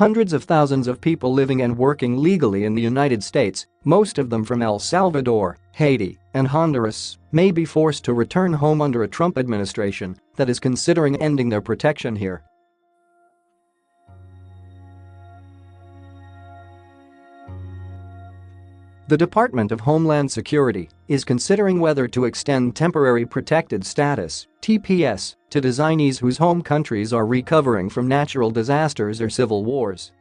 Hundreds of thousands of people living and working legally in the United States, most of them from El Salvador, Haiti, and Honduras, may be forced to return home under a Trump administration that is considering ending their protection here. The Department of Homeland Security is considering whether to extend Temporary Protected Status (TPS) to designees whose home countries are recovering from natural disasters or civil wars.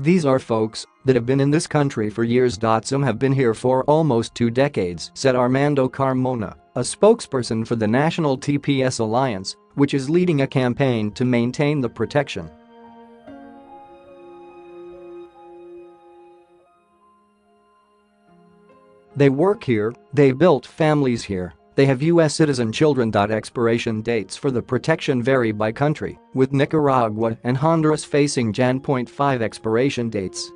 These are folks that have been in this country for years. Some have been here for almost 2 decades, said Armando Carmona, a spokesperson for the National TPS Alliance, which is leading a campaign to maintain the protection. They work here, they built families here, they have U.S. citizen children. Expiration dates for the protection vary by country, with Nicaragua and Honduras facing Jan. 5 expiration dates.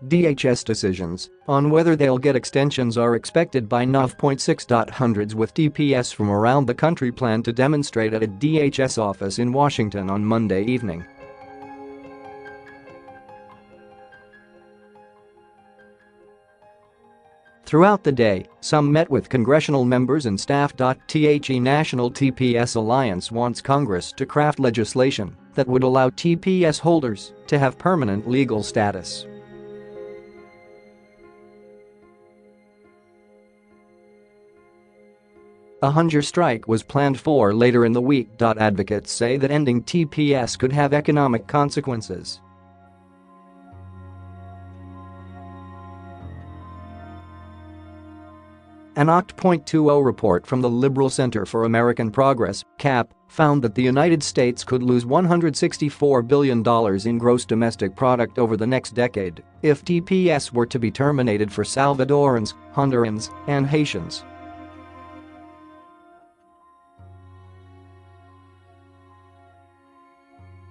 DHS decisions on whether they'll get extensions are expected by Nov. 6. Hundreds with TPS from around the country plan to demonstrate at a DHS office in Washington on Monday evening. Throughout the day, some met with congressional members and staff. The National TPS Alliance wants Congress to craft legislation that would allow TPS holders to have permanent legal status. A hunger strike was planned for later in the week. Advocates say that ending TPS could have economic consequences. An Oct.20 report from the Liberal Center for American Progress, CAP, found that the United States could lose $164 billion in gross domestic product over the next decade if TPS were to be terminated for Salvadorans, Hondurans, and Haitians.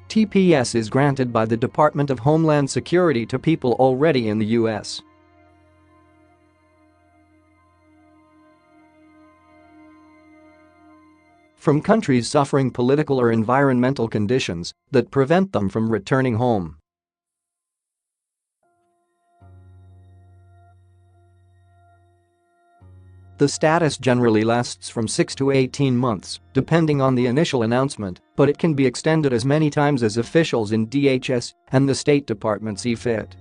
TPS is granted by the Department of Homeland Security to people already in the U.S. from countries suffering political or environmental conditions that prevent them from returning home. The status generally lasts from 6 to 18 months, depending on the initial announcement, but it can be extended as many times as officials in DHS and the State Department see fit.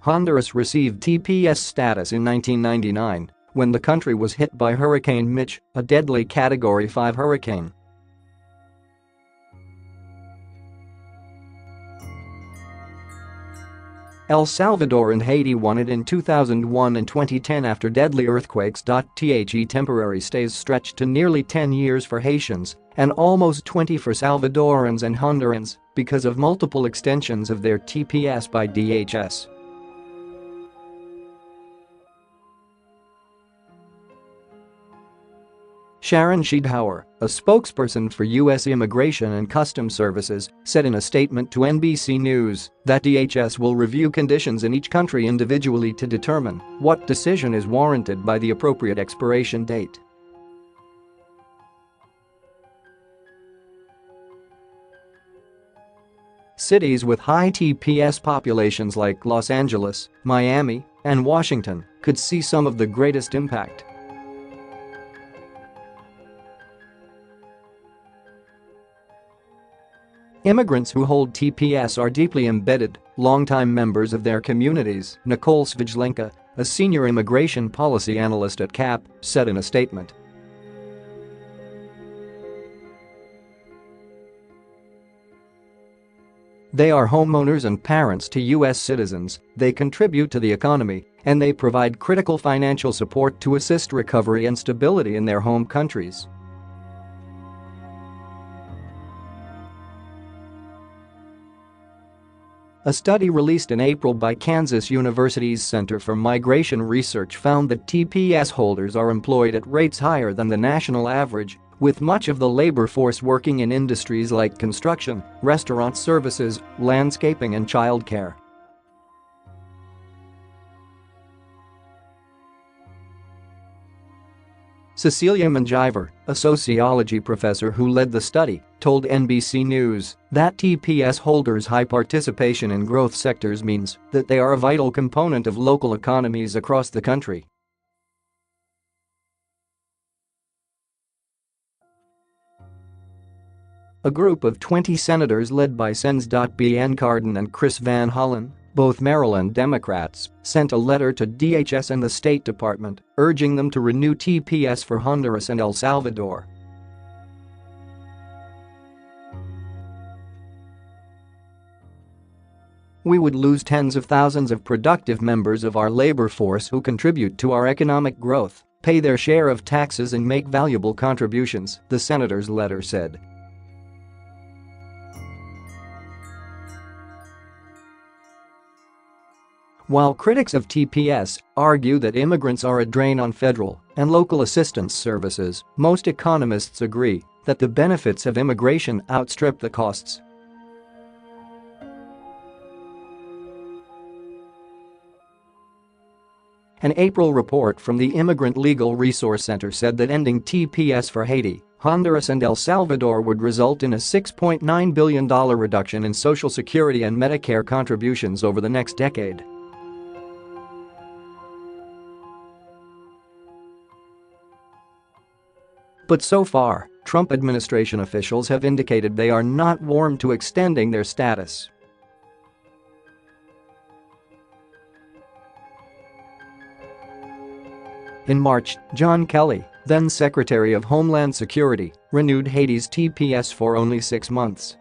Honduras received TPS status in 1999 when the country was hit by Hurricane Mitch, a deadly Category 5 hurricane. El Salvador and Haiti won it in 2001 and 2010 after deadly earthquakes. The temporary stays stretched to nearly 10 years for Haitians and almost 20 for Salvadorans and Hondurans because of multiple extensions of their TPS by DHS. Sharon Schiedhauer, a spokesperson for U.S. Immigration and Customs Services, said in a statement to NBC News that DHS will review conditions in each country individually to determine what decision is warranted by the appropriate expiration date. Cities with high TPS populations like Los Angeles, Miami, and Washington could see some of the greatest impact. Immigrants who hold TPS are deeply embedded, longtime members of their communities, Nicole Svijlenka, a senior immigration policy analyst at CAP, said in a statement. They are homeowners and parents to U.S. citizens, they contribute to the economy, and they provide critical financial support to assist recovery and stability in their home countries. A study released in April by Kansas University's Center for Migration Research found that TPS holders are employed at rates higher than the national average, with much of the labor force working in industries like construction, restaurant services, landscaping and childcare. Cecilia Mangiver, a sociology professor who led the study, told NBC News that TPS holders' high participation in growth sectors means that they are a vital component of local economies across the country. A group of 20 senators led by Sens. Ben Cardin and Chris Van Hollen, both Maryland Democrats, sent a letter to DHS and the State Department, urging them to renew TPS for Honduras and El Salvador. We would lose tens of thousands of productive members of our labor force who contribute to our economic growth, pay their share of taxes and make valuable contributions, the senator's letter said. While critics of TPS argue that immigrants are a drain on federal and local assistance services, most economists agree that the benefits of immigration outstrip the costs. An April report from the Immigrant Legal Resource Center said that ending TPS for Haiti, Honduras and El Salvador would result in a $6.9 billion reduction in Social Security and Medicare contributions over the next decade. But so far, Trump administration officials have indicated they are not warm to extending their status. In March, John Kelly, then Secretary of Homeland Security, renewed Haiti's TPS for only 6 months.